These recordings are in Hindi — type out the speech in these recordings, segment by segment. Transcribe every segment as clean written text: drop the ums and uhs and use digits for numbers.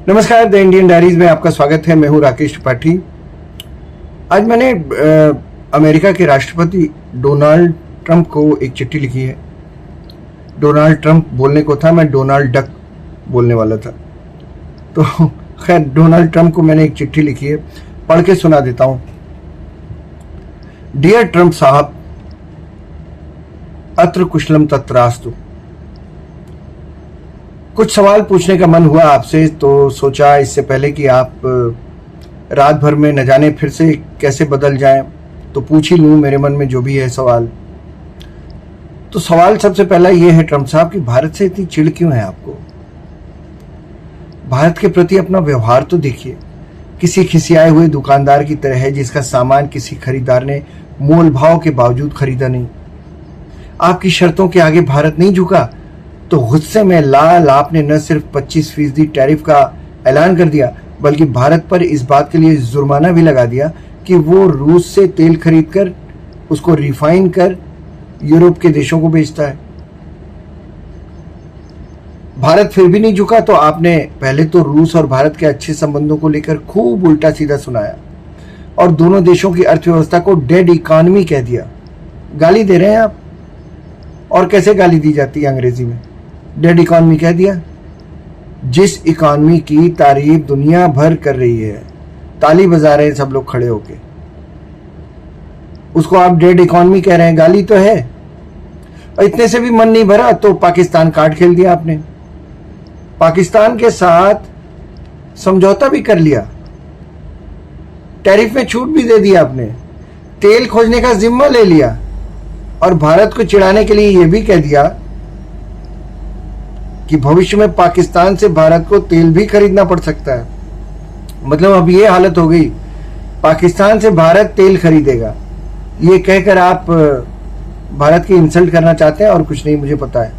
नमस्कार, द इंडियन डायरीज में आपका स्वागत है। मैं हूं राकेश त्रिपाठी। आज मैंने अमेरिका के राष्ट्रपति डोनाल्ड ट्रंप को एक चिट्ठी लिखी है। डोनाल्ड ट्रंप बोलने को था, मैं डोनाल्ड डक बोलने वाला था। तो खैर, डोनाल्ड ट्रंप को मैंने एक चिट्ठी लिखी है, पढ़ के सुना देता हूं। डियर ट्रंप साहब, अत्र कुशलम तत्रास्तु। कुछ सवाल पूछने का मन हुआ आपसे, तो सोचा इससे पहले कि आप रात भर में न जाने फिर से कैसे बदल जाएं, तो पूछ ही लूं मेरे मन में जो भी है सवाल। तो सवाल सबसे पहला ये है ट्रंप साहब कि भारत से इतनी चिढ़ क्यों है आपको? भारत के प्रति अपना व्यवहार तो देखिए। किसी खिसियाए हुए दुकानदार की तरह है जिसका सामान किसी खरीदार ने मोल भाव के बावजूद खरीदा नहीं। आपकी शर्तों के आगे भारत नहीं झुका, तो गुस्से में लाल आपने न सिर्फ 25% टैरिफ का ऐलान कर दिया, बल्कि भारत पर इस बात के लिए जुर्माना भी लगा दिया कि वो रूस से तेल खरीदकर उसको रिफाइन कर यूरोप के देशों को बेचता है। भारत फिर भी नहीं झुका, तो आपने पहले तो रूस और भारत के अच्छे संबंधों को लेकर खूब उल्टा सीधा सुनाया और दोनों देशों की अर्थव्यवस्था को डेड इकोनॉमी कह दिया। गाली दे रहे हैं आप। और कैसे गाली दी जाती है अंग्रेजी में? डेड इकोनॉमी कह दिया। जिस इकोनॉमी की तारीफ दुनिया भर कर रही है, ताली बजा रहे हैं सब लोग खड़े होके, उसको आप डेड इकोनॉमी कह रहे हैं। गाली तो है। और इतने से भी मन नहीं भरा तो पाकिस्तान कार्ड खेल दिया आपने। पाकिस्तान के साथ समझौता भी कर लिया, टैरिफ में छूट भी दे दी आपने, तेल खोजने का जिम्मा ले लिया और भारत को चिढ़ाने के लिए यह भी कह दिया कि भविष्य में पाकिस्तान से भारत को तेल भी खरीदना पड़ सकता है। मतलब अब ये हालत हो गई, पाकिस्तान से भारत तेल खरीदेगा। ये कहकर आप भारत की इंसल्ट करना चाहते हैं और कुछ नहीं, मुझे पता है।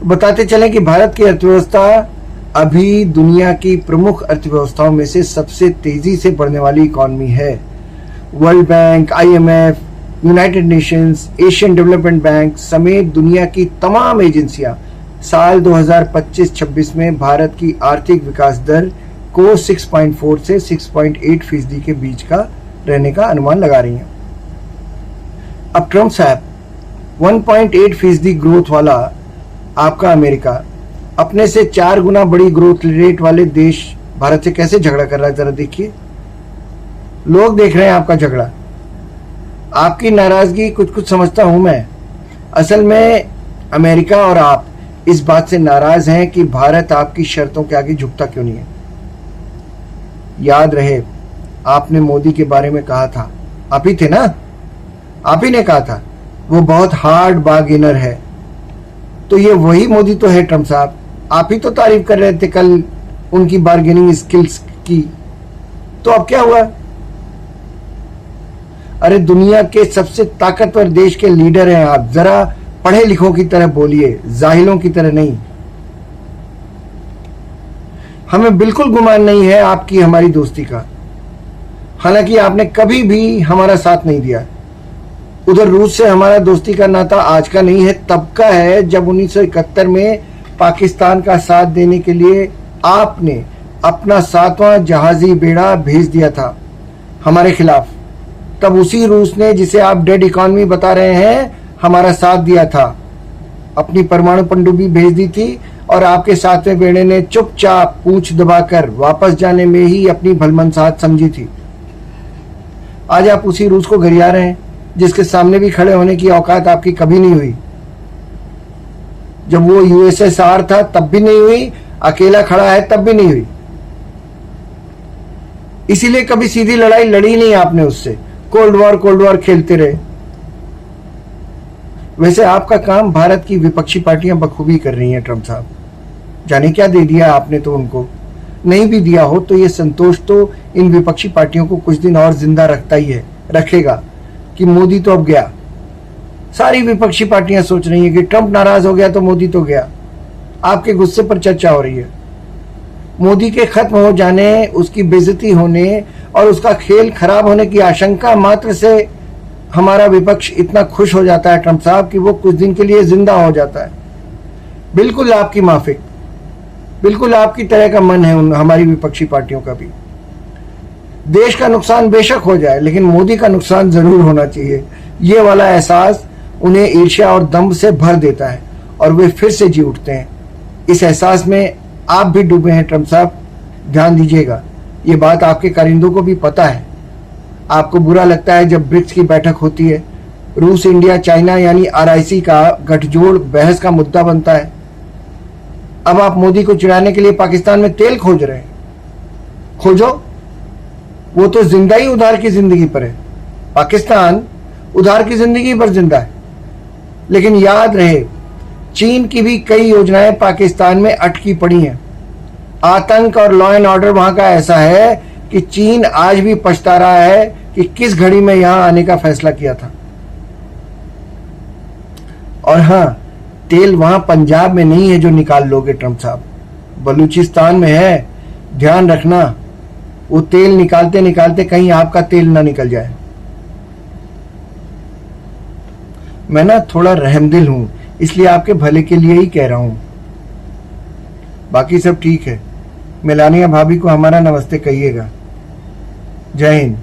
तो बताते चलें कि भारत की अर्थव्यवस्था अभी दुनिया की प्रमुख अर्थव्यवस्थाओं में से सबसे तेजी से बढ़ने वाली इकोनॉमी है। World bank, IMF, United Nations, Asian development bank समेत दुनिया की तमाम एजेंसियां साल 2025-26 में भारत की आर्थिक विकास दर को 6.4 से 6.8% के बीच का रहने का अनुमान लगा रही हैं। अब ट्रंप साहब, 1.8% ग्रोथ वाला आपका अमेरिका अपने से 4 गुना बड़ी ग्रोथ रेट वाले देश भारत से कैसे झगड़ा कर रहा है, जरा देखिए। लोग देख रहे हैं आपका झगड़ा। आपकी नाराजगी कुछ कुछ समझता हूं मैं। असल में अमेरिका और आप इस बात से नाराज हैं कि भारत आपकी शर्तों के आगे झुकता क्यों नहीं है। याद रहे, आपने मोदी के बारे में कहा था, आप ही थे ना, आप ही ने कहा था वो बहुत हार्ड बार्गेनर है। तो ये वही मोदी तो है ट्रंप साहब। आप ही तो तारीफ कर रहे थे कल उनकी बार्गेनिंग स्किल्स की। तो अब क्या हुआ? अरे दुनिया के सबसे ताकतवर देश के लीडर हैं आप, जरा पढ़े लिखों की तरह बोलिए, जाहिलों की तरह नहीं। हमें बिल्कुल गुमान नहीं है आपकी हमारी दोस्ती का, हालांकि आपने कभी भी हमारा साथ नहीं दिया। उधर रूस से हमारा दोस्ती का नाता आज का नहीं है, तब का है जब 1971 में पाकिस्तान का साथ देने के लिए आपने अपना 7वां जहाजी बेड़ा भेज दिया था हमारे खिलाफ। तब उसी रूस ने, जिसे आप डेड इकोनॉमी बता रहे हैं, हमारा साथ दिया था, अपनी परमाणु पनडुब्बी भेज दी थी और आपके 7वें बेड़े ने चुपचाप पूंछ दबाकर वापस जाने में ही अपनी भलमनसाहत समझी थी। आज आप उसी रूस को गरिया रहे हैं जिसके सामने भी खड़े होने की औकात आपकी कभी नहीं हुई। जब वो USSR था तब भी नहीं हुई, अकेला खड़ा है तब भी नहीं हुई। इसीलिए कभी सीधी लड़ाई लड़ी नहीं आपने उससे, कोल्ड वॉर खेलते रहे। वैसे आपका काम भारत की विपक्षी पार्टियां बखूबी कर रही हैं ट्रंप साहब। जाने क्या दे दिया आपने तो उनको। नहीं भी दिया हो तो ये संतोष तो इन विपक्षी पार्टियों को कुछ दिन और जिंदा रखता ही है, रखेगा कि मोदी तो अब गया। सारी विपक्षी पार्टियां सोच रही हैं कि ट्रंप नाराज हो गया तो मोदी तो गया। आपके गुस्से पर चर्चा हो रही है। मोदी के खत्म हो जाने, उसकी बेइज्जती होने और उसका खेल खराब होने की आशंका मात्र से हमारा विपक्ष इतना खुश हो जाता है ट्रंप साहब कि वो कुछ दिन के लिए जिंदा हो जाता है। बिल्कुल आपकी माफिक। बिल्कुल आपकी तरह का मन है हमारी विपक्षी पार्टियों का भी। देश का नुकसान बेशक हो जाए, लेकिन मोदी का नुकसान जरूर होना चाहिए। ये वाला एहसास उन्हें ईर्ष्या और दंभ से भर देता है और वे फिर से जी उठते हैं। इस एहसास में आप भी डूबे हैं ट्रंप साहब, ध्यान दीजिएगा। ये बात आपके कारिंदों को भी पता है। आपको बुरा लगता है जब ब्रिक्स की बैठक होती है, रूस, इंडिया, चाइना यानी RIC का गठजोड़ बहस का मुद्दा बनता है। अब आप मोदी को चिढ़ाने के लिए पाकिस्तान में तेल खोज रहे हैं। खोजो, वो तो जिंदा ही उधार की जिंदगी पर है। पाकिस्तान उधार की जिंदगी पर जिंदा है। लेकिन याद रहे, चीन की भी कई योजनाएं पाकिस्तान में अटकी पड़ी हैं। आतंक और लॉ एंड ऑर्डर वहां का ऐसा है कि चीन आज भी पछता रहा है कि किस घड़ी में यहां आने का फैसला किया था। और हां, तेल वहां पंजाब में नहीं है जो निकाल लोगे ट्रंप साहब, बलूचिस्तान में है। ध्यान रखना, वो तेल निकालते निकालते कहीं आपका तेल ना निकल जाए। मैं ना थोड़ा रहमदिल हूं, इसलिए आपके भले के लिए ही कह रहा हूं। बाकी सब ठीक है। मेलानिया भाभी को हमारा नमस्ते कहिएगा। जय हिंद।